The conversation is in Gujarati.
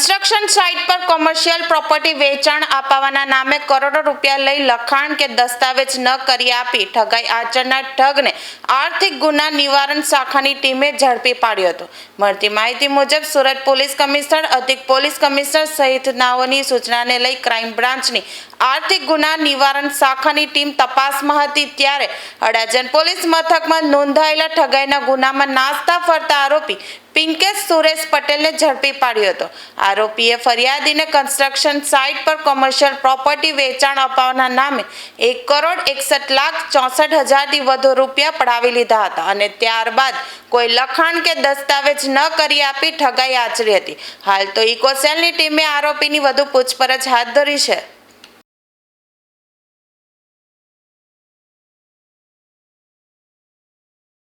કન્સ્ટ્રક્શન સાઇટ પર કોમર્શિયલ પ્રોપર્ટી વેચાણ અપાવવાના નામે કરોડો રૂપિયા લઈ લખાણ કે દસ્તાવેજ ન કરી આપી ઠગાઈ આચરનાર ઠગને આર્થિક ગુના નિવારણ શાખાની ટીમે ઝડપી પાડ્યો હતો। મળતી માહિતી મુજબ સુરત પોલીસ કમિશનર, અધિક પોલીસ કમિશનર સહિતનાઓની સૂચનાને લઈ ક્રાઇમ બ્રાન્ચની આર્થિક ગુના નિવારણ શાખાની ટીમ તપાસમાં હતી ત્યારે અડાજણ પોલીસ મથકમાં નોંધાયેલા ઠગાઈના ગુનામાં નાસ્તા ફરતા આરોપી પિંકેશ સુરેશ પટેલને ઝડપી પાડ્યો હતો। આરોપીએ ફરિયાદીને કન્સ્ટ્રક્શન સાઇટ પર કોમર્શિયલ પ્રોપર્ટી વેચાણ અપાવવાના નામે 1,61,64,000થી વધુ રૂપિયા પડાવી લીધા હતા અને ત્યારબાદ કોઈ લખાણ કે દસ્તાવેજ ન કરી આપી ઠગાઈ આચરી હતી। હાલ તો ઇકોસેલની ટીમે આરોપીની વધુ પૂછપરછ હાથ ધરી છે।